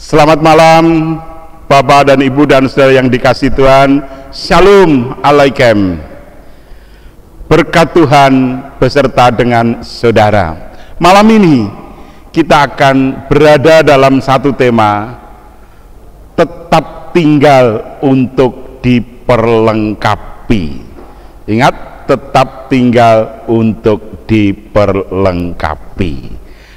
Selamat malam Bapak dan Ibu dan saudara yang dikasihi Tuhan. Shalom alaikum. Berkat Tuhan beserta dengan saudara. Malam ini kita akan berada dalam satu tema, tetap tinggal untuk diperlengkapi. Ingat, tetap tinggal untuk diperlengkapi.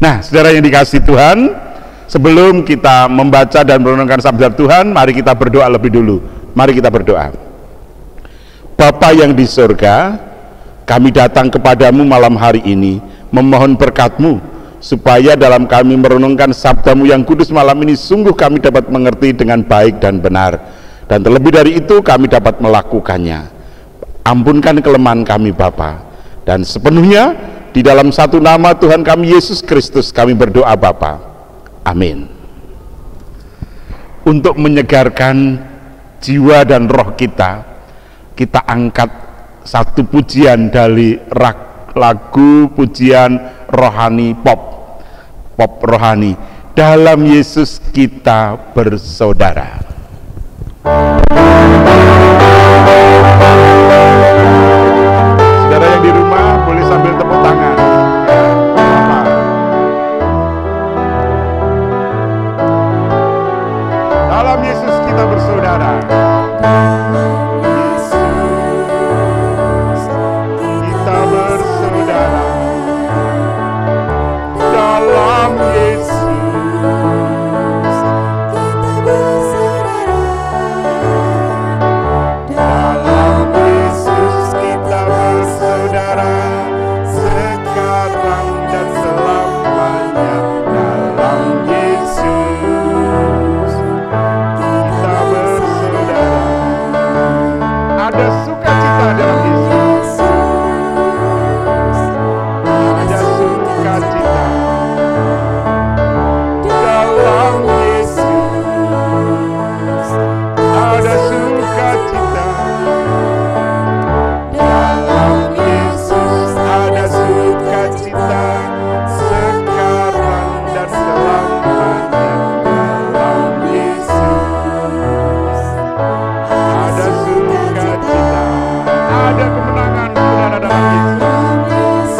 Nah, saudara yang dikasihi Tuhan, sebelum kita membaca dan merenungkan sabda Tuhan, mari kita berdoa lebih dulu. Mari kita berdoa. Bapa yang di surga, kami datang kepadamu malam hari ini, memohon berkat-Mu, supaya dalam kami merenungkan sabda-Mu yang kudus malam ini, sungguh kami dapat mengerti dengan baik dan benar, dan terlebih dari itu kami dapat melakukannya. Ampunkan kelemahan kami Bapa, dan sepenuhnya di dalam satu nama Tuhan kami Yesus Kristus kami berdoa Bapa. Amin. Untuk menyegarkan jiwa dan roh kita, kita angkat satu pujian dari lagu pujian rohani pop rohani, dalam Yesus kita bersaudara. Saudara yang di rumah boleh sambil tepuk tangan. Dalam Yesus kita bersaudara. Kita bersaudara. Dalam Yesus kita bersaudara. Dalam Yesus kita bersaudara. Sekarang dan selamanya. Dalam Yesus kita bersaudara. Ada sukacita dalam Yesus. Ada sukacita dalam Yesus. Ada sukacita dalam Yesus. Ada sukacita sekarang dan selamanya. Dalam Yesus ada sukacita, ada kemenangan saudara dalam Yesus.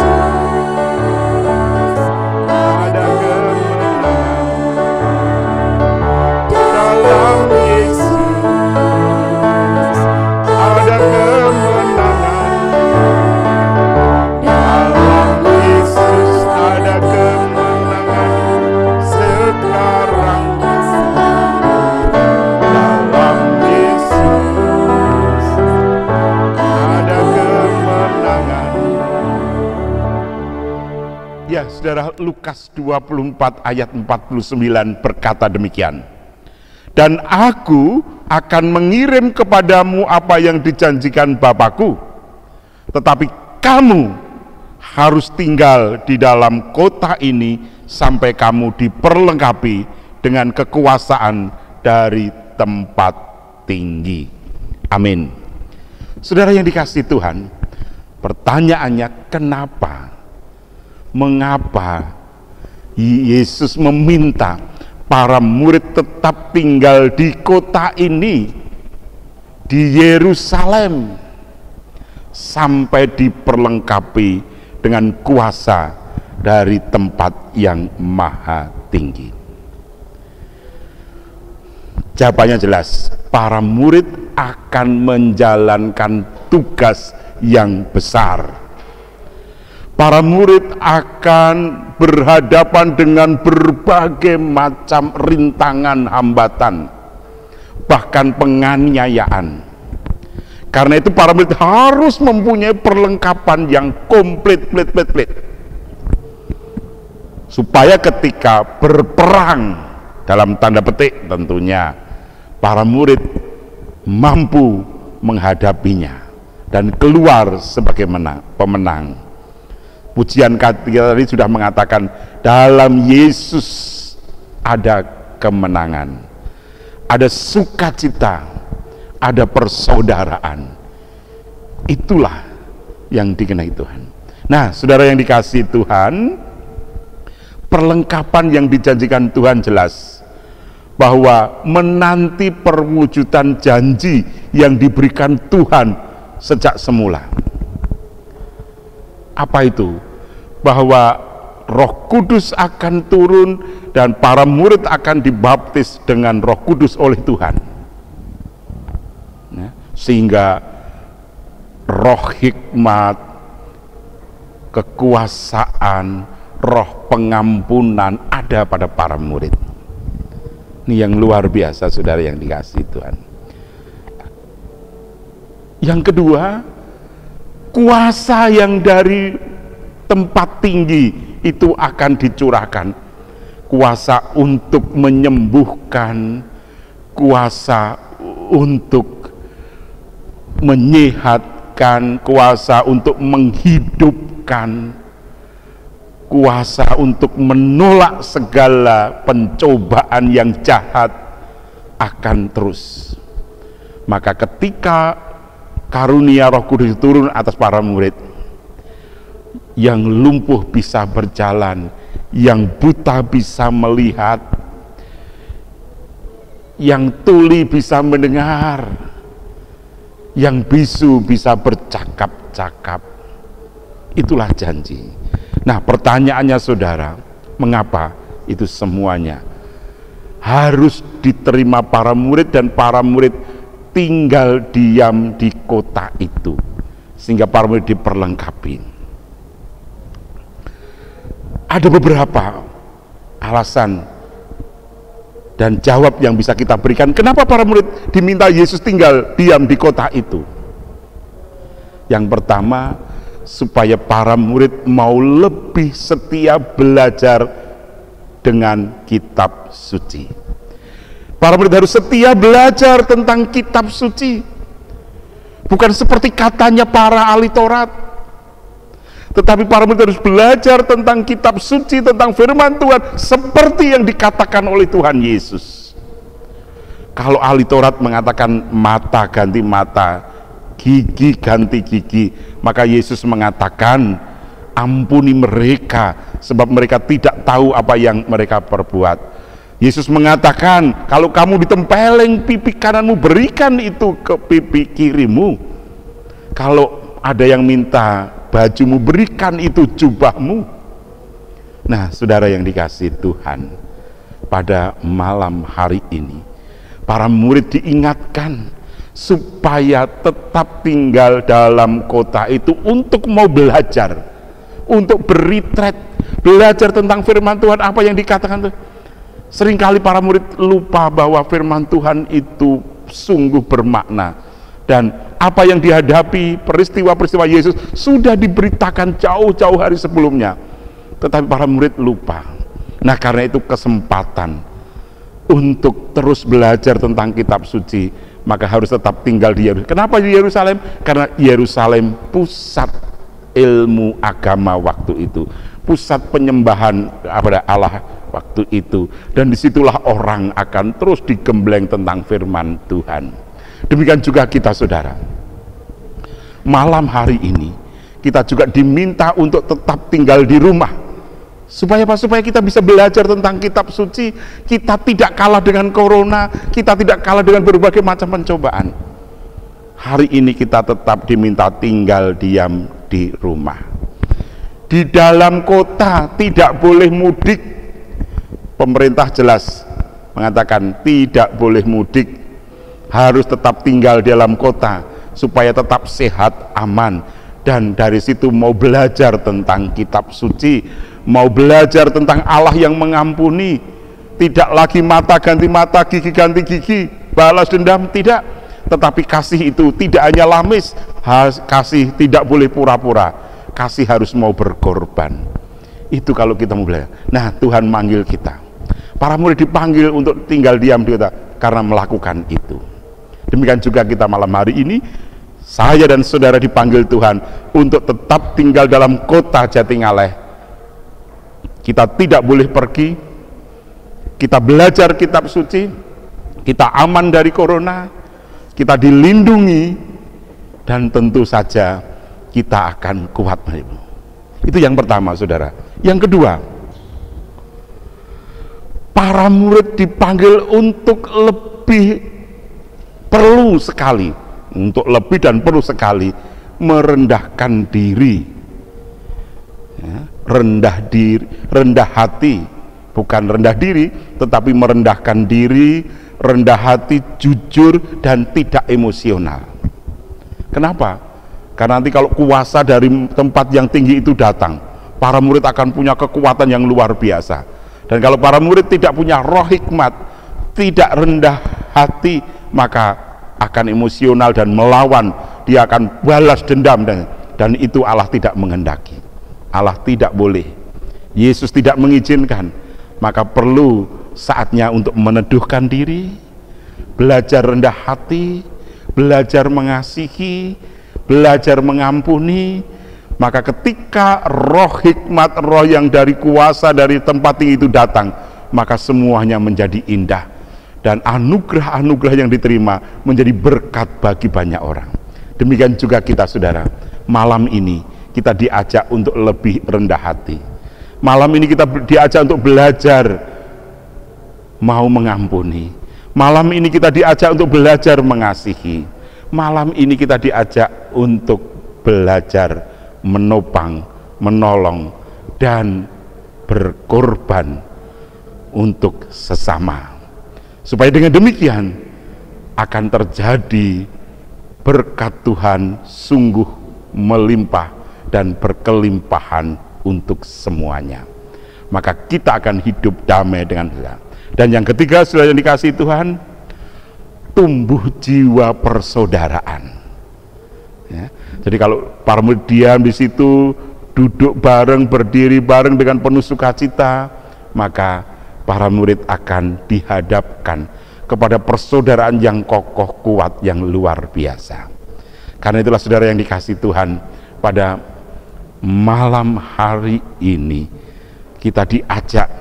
Ada kemenangan dalam Yesus. Ada kemenangan dalam Yesus. Ada kemenangan sekarang dalam Yesus. Ada kemenangan. Ya, saudara, Lukas 24 ayat 49 berkata demikian. Dan aku akan mengirim kepadamu apa yang dijanjikan Bapakku, tetapi kamu harus tinggal di dalam kota ini sampai kamu diperlengkapi dengan kekuasaan dari tempat tinggi. Amin. Saudara yang dikasihi Tuhan, pertanyaannya kenapa? Mengapa Yesus meminta para murid tetap tinggal di kota ini, di Yerusalem, sampai diperlengkapi dengan kuasa dari tempat yang maha tinggi? Jawabannya jelas, para murid akan menjalankan tugas yang besar. Para murid akan berhadapan dengan berbagai macam rintangan, hambatan, bahkan penganiayaan. Karena itu para murid harus mempunyai perlengkapan yang komplit, supaya ketika berperang, dalam tanda petik tentunya, para murid mampu menghadapinya dan keluar sebagai pemenang. Pujian tadi sudah mengatakan, dalam Yesus ada kemenangan, ada sukacita, ada persaudaraan. Itulah yang dikenai Tuhan. Nah, saudara yang dikasihi Tuhan, perlengkapan yang dijanjikan Tuhan jelas, bahwa menanti perwujudan janji yang diberikan Tuhan sejak semula. Apa itu? Bahwa Roh Kudus akan turun dan para murid akan dibaptis dengan Roh Kudus oleh Tuhan. Sehingga roh hikmat, kekuasaan, roh pengampunan ada pada para murid. Ini yang luar biasa, saudara yang dikasihi Tuhan. Yang kedua, kuasa yang dari tempat tinggi itu akan dicurahkan. Kuasa untuk menyembuhkan, kuasa untuk menyehatkan, kuasa untuk menghidupkan, kuasa untuk menolak segala pencobaan yang jahat akan terus. Maka ketika karunia Roh Kudus turun atas para murid, yang lumpuh bisa berjalan, yang buta bisa melihat, yang tuli bisa mendengar, yang bisu bisa bercakap-cakap. Itulah janji. Nah, pertanyaannya saudara, mengapa itu semuanya harus diterima para murid dan para murid tinggal diam di kota itu sehingga para murid diperlengkapi? Ada beberapa alasan dan jawab yang bisa kita berikan kenapa para murid diminta Yesus tinggal diam di kota itu. Yang pertama, supaya para murid mau lebih setia belajar dengan kitab suci. Para murid harus setia belajar tentang kitab suci, bukan seperti katanya para ahli Taurat, tetapi para murid harus belajar tentang kitab suci, tentang firman Tuhan seperti yang dikatakan oleh Tuhan Yesus. Kalau ahli Taurat mengatakan mata ganti mata, gigi ganti gigi, maka Yesus mengatakan ampuni mereka sebab mereka tidak tahu apa yang mereka perbuat. Yesus mengatakan kalau kamu ditempeleng pipi kananmu, berikan itu ke pipi kirimu. Kalau ada yang minta bajumu, berikan itu jubahmu. Nah, saudara yang dikasihi Tuhan, pada malam hari ini para murid diingatkan supaya tetap tinggal dalam kota itu untuk mau belajar, untuk beritret, belajar tentang firman Tuhan, apa yang dikatakan tuh. Seringkali para murid lupa bahwa firman Tuhan itu sungguh bermakna, dan apa yang dihadapi, peristiwa-peristiwa Yesus sudah diberitakan jauh-jauh hari sebelumnya, tetapi para murid lupa. Nah, karena itu kesempatan untuk terus belajar tentang kitab suci, maka harus tetap tinggal di Yerusalem. Kenapa di Yerusalem? Karena Yerusalem pusat ilmu agama waktu itu, pusat penyembahan kepada Allah waktu itu, dan disitulah orang akan terus digembleng tentang firman Tuhan. Demikian juga kita, saudara. Malam hari ini kita juga diminta untuk tetap tinggal di rumah. Supaya apa? Supaya kita bisa belajar tentang kitab suci. Kita tidak kalah dengan corona, kita tidak kalah dengan berbagai macam pencobaan. Hari ini kita tetap diminta tinggal diam di rumah. Di dalam kota tidak boleh mudik. Pemerintah jelas mengatakan tidak boleh mudik, harus tetap tinggal di dalam kota supaya tetap sehat, aman. Dan dari situ mau belajar tentang kitab suci, mau belajar tentang Allah yang mengampuni, tidak lagi mata ganti mata, gigi ganti gigi, balas dendam, tidak. Tetapi kasih itu tidak hanya lamis, kasih tidak boleh pura-pura, kasih harus mau berkorban. Itu kalau kita mau belajar. Nah, Tuhan manggil kita. Para murid dipanggil untuk tinggal diam di kota karena melakukan itu. Demikian juga kita malam hari ini, saya dan saudara dipanggil Tuhan untuk tetap tinggal dalam kota Jatingaleh. Kita tidak boleh pergi, kita belajar kitab suci, kita aman dari corona, kita dilindungi, dan tentu saja kita akan kuat. Itu yang pertama, saudara. Yang kedua, para murid dipanggil untuk lebih perlu sekali, untuk lebih dan perlu sekali merendahkan diri, ya, rendah hati, bukan rendah diri, tetapi merendahkan diri, rendah hati, jujur dan tidak emosional. Kenapa? Karena nanti kalau kuasa dari tempat yang tinggi itu datang, para murid akan punya kekuatan yang luar biasa. Dan kalau para murid tidak punya roh hikmat, tidak rendah hati, maka akan emosional dan melawan, dia akan balas dendam, dan itu Allah tidak menghendaki. Allah tidak boleh, Yesus tidak mengizinkan. Maka perlu saatnya untuk meneduhkan diri, belajar rendah hati, belajar mengasihi, belajar mengampuni. Maka ketika roh hikmat, roh yang dari kuasa dari tempat tinggi itu datang, maka semuanya menjadi indah, dan anugerah-anugerah yang diterima menjadi berkat bagi banyak orang. Demikian juga kita, saudara, malam ini kita diajak untuk lebih rendah hati. Malam ini kita diajak untuk belajar mau mengampuni. Malam ini kita diajak untuk belajar mengasihi. Malam ini kita diajak untuk belajar menopang, menolong, dan berkorban untuk sesama. Supaya dengan demikian akan terjadi berkat Tuhan sungguh melimpah dan berkelimpahan untuk semuanya. Maka kita akan hidup damai dengan Tuhan. Dan yang ketiga, saudara yang dikasihi Tuhan, tumbuh jiwa persaudaraan. Ya. Jadi kalau para murid diam di situ, duduk bareng, berdiri bareng dengan penuh sukacita, maka para murid akan dihadapkan kepada persaudaraan yang kokoh, kuat, yang luar biasa. Karena itulah, saudara yang dikasihi Tuhan, pada malam hari ini kita diajak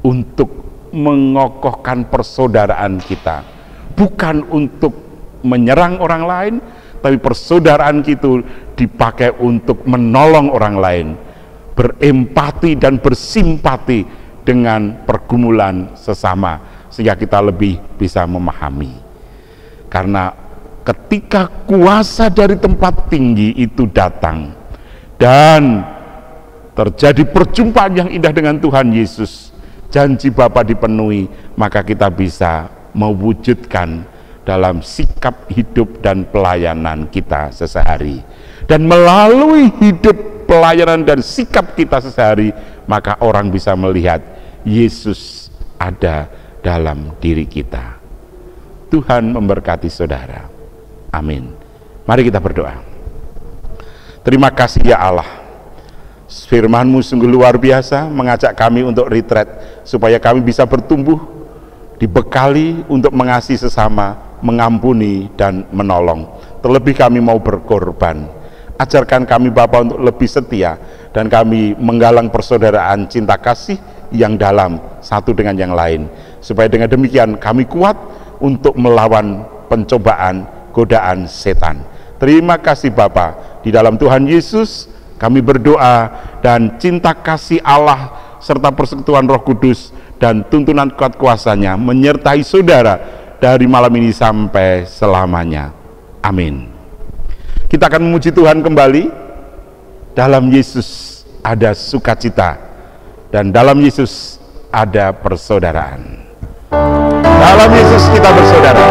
untuk mengokohkan persaudaraan kita, bukan untuk menyerang orang lain, tapi persaudaraan kita dipakai untuk menolong orang lain, berempati dan bersimpati dengan pergumulan sesama, sehingga kita lebih bisa memahami. Karena ketika kuasa dari tempat tinggi itu datang dan terjadi perjumpaan yang indah dengan Tuhan Yesus, janji Bapa dipenuhi, maka kita bisa mewujudkan dalam sikap hidup dan pelayanan kita sehari-hari. Dan melalui hidup, pelayanan, dan sikap kita sehari-hari, maka orang bisa melihat Yesus ada dalam diri kita. Tuhan memberkati saudara. Amin. Mari kita berdoa. Terima kasih ya Allah, firman-Mu sungguh luar biasa, mengajak kami untuk retreat, supaya kami bisa bertumbuh, dibekali untuk mengasihi sesama, mengampuni dan menolong. Terlebih kami mau berkorban. Ajarkan kami Bapa untuk lebih setia, dan kami menggalang persaudaraan cinta kasih yang dalam satu dengan yang lain, supaya dengan demikian kami kuat untuk melawan pencobaan, godaan setan. Terima kasih Bapa, di dalam Tuhan Yesus kami berdoa, dan cinta kasih Allah serta persekutuan Roh Kudus dan tuntunan kuat kuasanya menyertai saudara dari malam ini sampai selamanya. Amin. Kita akan memuji Tuhan kembali. Dalam Yesus ada sukacita, dan dalam Yesus ada persaudaraan. Dalam Yesus kita bersaudara.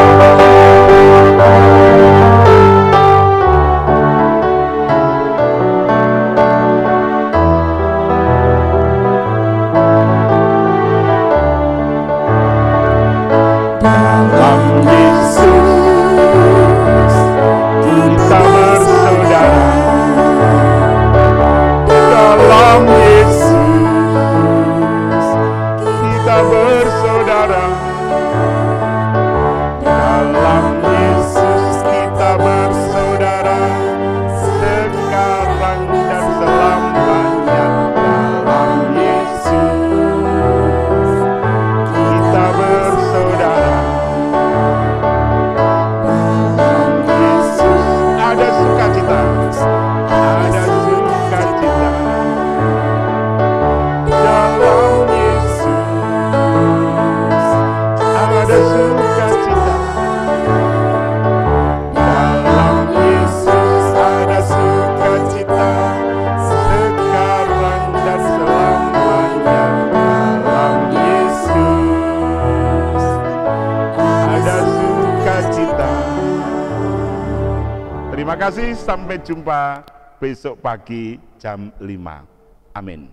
Terima kasih, sampai jumpa besok pagi jam 5. Amin.